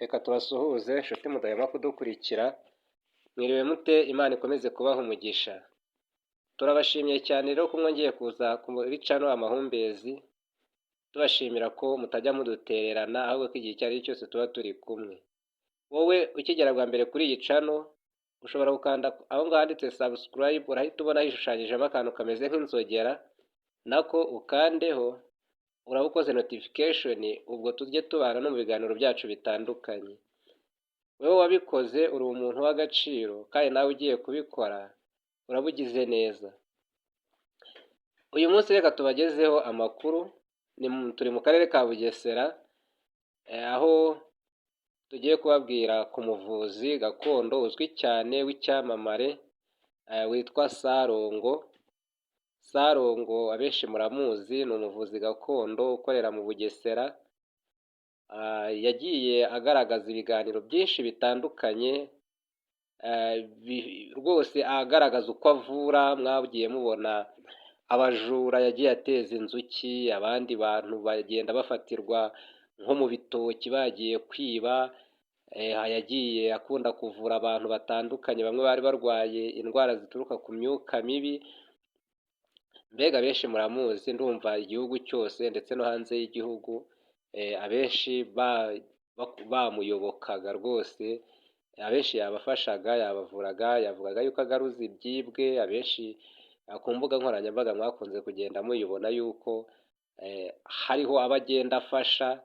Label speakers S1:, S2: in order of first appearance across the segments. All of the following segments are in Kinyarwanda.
S1: Reka tubasuhuze nshuti mudahema kudukurikira, mwiriwe mute Imana ikomeze kubaha umugisha. Turabashimiye cyane rero ko mwongeye kuza kuri cano Amahumbezi, tubashimira ko mutajya mudutererana ahubwo ko igihe icyo ari cyo cyose tuba turi kumwe. Wowe ukigera bwa mbere kuri iyi cano, ushobora gukanda aho ngaho handitse subscribe, urahita ubona hishushanyijemo akantu kameze nk'inzogera, nako ukandeho, uraba ukoze notification, ubwo tujye tubana no mu biganiro byacu bitandukanye. Wowe wabikoze uri umuntu w'agaciro kandi nawe ugiye kubikora urabugize neza. Uyu munsi reka tubagezeho amakuru, turi mu karere ka Bugesera, aho tugiye kubabwira ku muvuzi gakondo uzwi cyane w'icyamamare witwa Sarongo. Sarongo abenshi muramuzi, ni umuvuzi gakondo ukorera mu Bugesera. Yagiye agaragaza ibiganiro byinshi bitandukanye, rwose agaragaza uko avura. Mwagiye mubona abajura yagiye ateza inzuki, abandi bantu bagenda bafatirwa nko mu bitoki bagiye kwiba. Yagiye akunda kuvura abantu batandukanye, bamwe bari barwaye indwara zituruka ku myuka mibi. Mbega abenshi muramuzi, ndumva igihugu cyose ndetse no hanze y'igihugu abenshi bamuyobokaga rwose. Abenshi yabafashaga, yabavuraga, yavugaga yuko agaruza ibyibwe. Abenshi ku mbuga nkoranyambaga mwakunze kugenda muyibona yuko hariho abagenda afasha,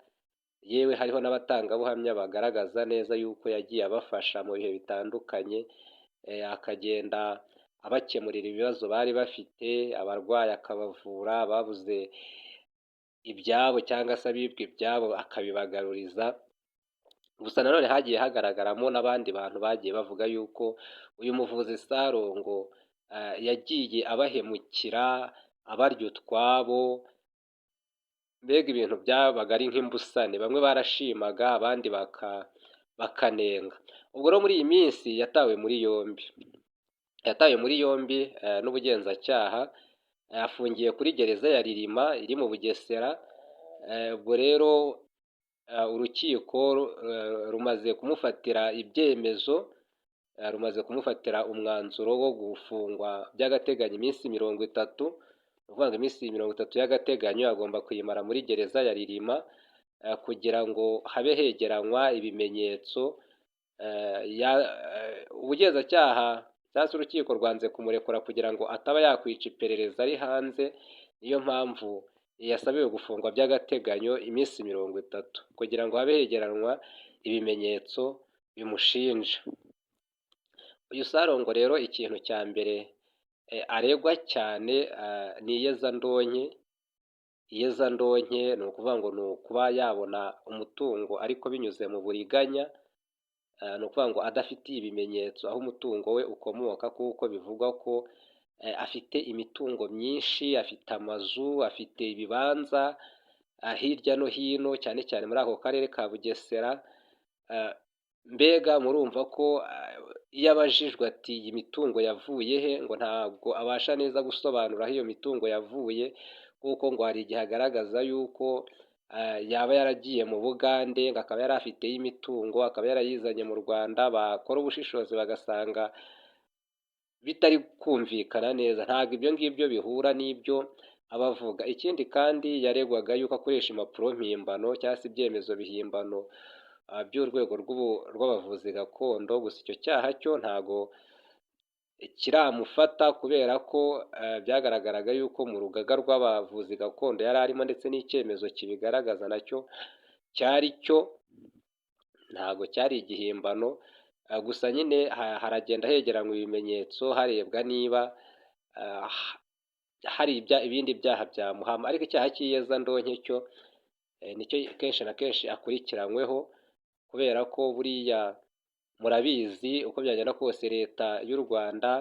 S1: yewe hariho n'abatangabuhamya bagaragaza neza yuko yagiye abafasha mu bihe bitandukanye, akagenda abakemurira ibibazo bari bafite, abarwayi akabavura, babuze ibyabo cyangwa se abibwe ibyabo akabibagaruriza. Gusa nanone hagiye hagaragaramo n'abandi bantu bagiye bavuga yuko uyu muvuzi Sarongo yagiye abahemukira, abarya utwabo. Mbega ibintu byabaga ari nk'imbusane, bamwe barashimaga abandi bakanenga. Ubwo rero muri iyi minsi yatawe muri yombi n'ubugenzacyaha, afungiye kuri gereza ya Rilima iri mu Bugesera. Ubwo rero urukiko rumaze kumufatira ibyemezo, rumaze kumufatira umwanzuro wo gufungwa by'agateganyo iminsi 30. Uvuga ngo iminsi 30 y'agateganyo agomba kuyimara muri gereza ya Rilima, kugira ngo habe hegeranywa ibimenyetso. Ubugenzacyaha cyangwa se urukiko rwanze kumurekura kugira ngo ataba yakwica iperereza ari hanze. Niyo mpamvu yasabiwe gufungwa by'agateganyo iminsi 30 kugira ngo habe hegeranywa ibimenyetso bimushinja. Uyu Sarongo rero ikintu cya mbere aregwa cyane ni iyezandonke. Iyezandonke ni ukuvuga ngo ni ukuba yabona umutungo ariko binyuze mu buriganya. Ni ukuvuga ngo adafitiye ibimenyetso aho umutungo we ukomoka, kuko bivugwa ko afite imitungo myinshi, afite amazu, afite ibibanza hirya no hino, cyane cyane muri ako karere ka Bugesera. Mbega murumva ko iyo abajijwe ati iyi mitungo yavuye he, ngo ntabwo abasha neza gusobanura aho iyo mitungo yavuye, kuko ngo hari igihe agaragaza yuko yaba yaragiye mu Bugande, ngo akaba yari afiteyo imitungo, akaba yarayizanye mu Rwanda. Bakora ubushishozi bagasanga bitari kumvikana neza. Ntabwo ibyo ngibyo bihura n'ibyo abavuga. Ikindi kandi yaregwaga yuko akoresha impapuro mpimbano cyangwa se ibyemezo bihimbano by'urwego rw'abavuzi gakondo. Gusa icyo cyaha cyo ntago kiramufata, kubera ko byagaragaraga yuko mu rugaga rw'abavuzi gakondo yari arimo, ndetse n'icyemezo kibigaragaza nacyo cyari cyo, ntago cyari igihimbano. Gusa nyine haragenda hegeranywa ibimenyetso, harebwa niba hari ibindi byaha byamuhama. Ariko icyaha cy'iyezandonke cyo nicyo kenshi na kenshi akurikiranyweho, kubera ko buriya murabizi uko byagenda kose leta y'u Rwanda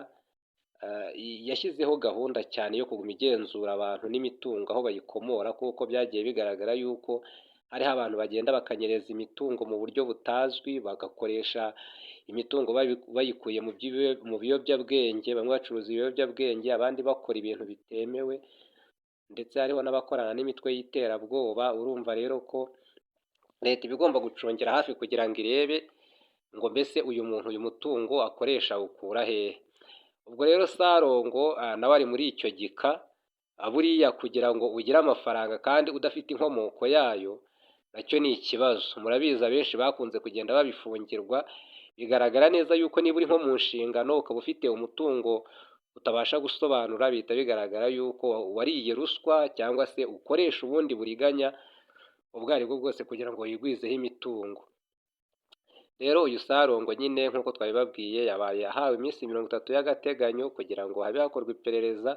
S1: yashyizeho gahunda cyane yo kuguma igenzura abantu n'imitungo aho bayikomora, kuko byagiye bigaragara yuko hariho abantu bagenda bakanyereza imitungo mu buryo butazwi, bagakoresha imitungo bayikuye mu biyobyabwenge. Bamwe bacuruza ibiyobyabwenge, abandi bakora ibintu bitemewe, ndetse hariho n'abakorana n'imitwe y'iterabwoba. Urumva rero ko leta iba igomba gucungira hafi kugira ngo irebe ngo mbese uyu muntu uyu mutungo akoresha awukura hehe. Ubwo rero Sarongo nawe ari muri icyo gika, buriya kugira ngo ugire amafaranga kandi udafite inkomoko yayo nacyo ni ikibazo. Murabizi abenshi bakunze kugenda babifungirwa, bigaragara neza yuko niba uri nko mu nshingano ukaba ufite umutungo utabasha gusobanura, bihita bigaragara yuko wariye ruswa cyangwa se ukoresha ubundi buriganya ubwo ari bwo bwose kugira ngo wigwizeho imitungo. Rero uyu Sarongo nyine nk'uko twabibabwiye yabaye ahawe iminsi 30 y'agateganyo kugira ngo habe hakorwa iperereza,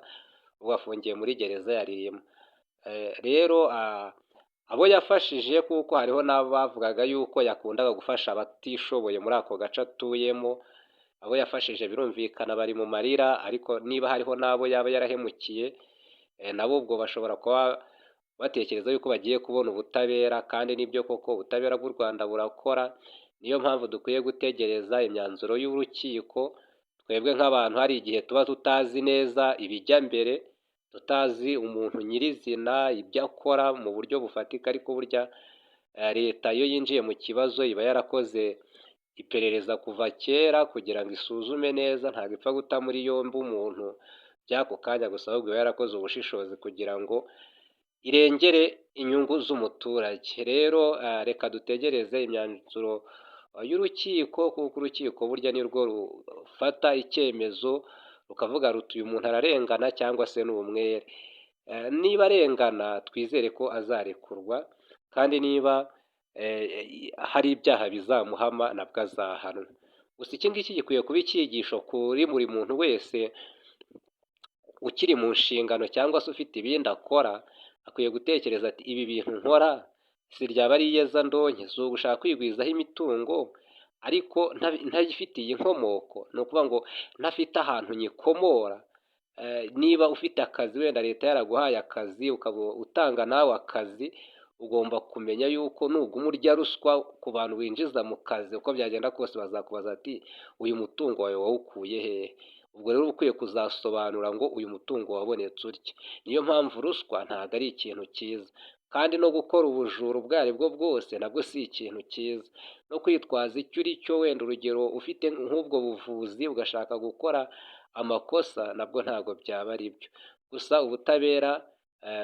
S1: ubu afungiye muri gereza ya Ririma. Rero abo yafashije kuko hariho n'abo bavugaga yuko yakundaga gufasha abatishoboye muri ako gace atuyemo, abo yafashije birumvikana bari mu marira, ariko niba hariho n'abo yaba yarahemukiye nabo ubwo bashobora kuba batekereza yuko bagiye kubona ubutabera, kandi nibyo koko ubutabera bw'u Rwanda burakora. Niyo mpamvu dukwiye gutegereza imyanzuro y'urukiko. Twebwe nk'abantu hari igihe tuba tutazi neza ibijya mbere, tutazi umuntu nyirizina ibyo akora mu buryo bufatika, ariko burya leta iyo yinjiye mu kibazo iba yarakoze iperereza kuva kera kugira ngo isuzume neza, ntabwo ipfa guta muri yombi umuntu by'ako kanya gusa, ahubwo iba yarakoze ubushishozi kugira ngo irengere inyungu z'umuturage. Rero reka dutegereze imyanzuro y'urukiko, kuko urukiko burya ni rwo rufata icyemezo rukavuga ruti uyu muntu ararengana cyangwa se ni umwere. Niba arengana twizere ko azarekurwa, kandi niba hari ibyaha bizamuhama nabwo azahanwa. Gusa iki ngiki gikwiye kuba icyigisho kuri buri muntu wese ukiri mu nshingano cyangwa se ufite ibindi akora, akwiye gutekereza ati ibi bintu nkora si ryaba ari iyeza ndonke, si ugushaka kwigwizaho imitungo ariko ntayifitiye inkomoko, ni ukuvuga ngo ntafite ahantu nyikomora. Niba ufite akazi, wenda leta yaraguhaye akazi ukaba utanga nawe akazi, ugomba kumenya yuko nuguma urya ruswa ku bantu winjiza mu kazi, uko byagenda kose bazakubaza ati uyu mutungo wawe wawukuye hehe. Ubwo rero ukwiye kuzasobanura ngo uyu mutungo wabonetse utya. Niyo mpamvu ruswa ntabwo ari ikintu cyiza, kandi no gukora ubujura ubwo ari bwo bwose nabwo si ikintu cyiza, no kwitwaza icyo uri cyo, wenda urugero ufite nk'ubwo buvuzi ugashaka gukora amakosa, nabwo ntabwo byaba ari byo. Gusa ubutabera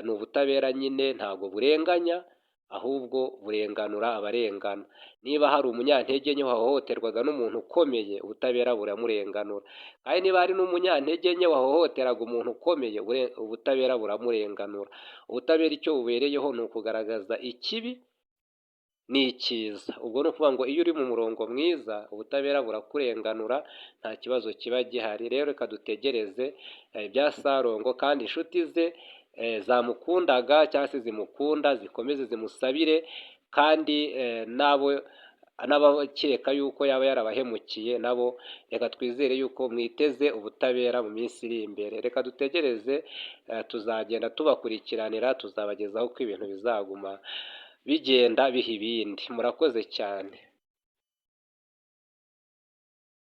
S1: ni ubutabera nyine, ntabwo burenganya ahubwo burenganura abarengana. Niba hari umunyantege nke wahohoterwaga n'umuntu ukomeye, ubutabera buramurenganura, kandi niba hari n'umunyantege nke wahohoteraga umuntu ukomeye, ubutabera buramurenganura. Ubutabera icyo bubereyeho ni ukugaragaza ikibi n'icyiza. Ubwo ni ukuvuga ngo iyo uri mu murongo mwiza, ubutabera burakurenganura, nta kibazo kiba gihari. Rero reka dutegereze ibya Sarongo, kandi inshuti ze zamukundaga cyangwa se zimukunda zikomeze zimusabire, kandi n'abakeka yuko yaba yarabahemukiye nabo reka twizere yuko mwiteze ubutabera mu minsi iri imbere. Reka dutegereze, tuzagenda tubakurikiranira, tuzabagezaho uko ibintu bizaguma bigenda biha ibindi. Murakoze cyane.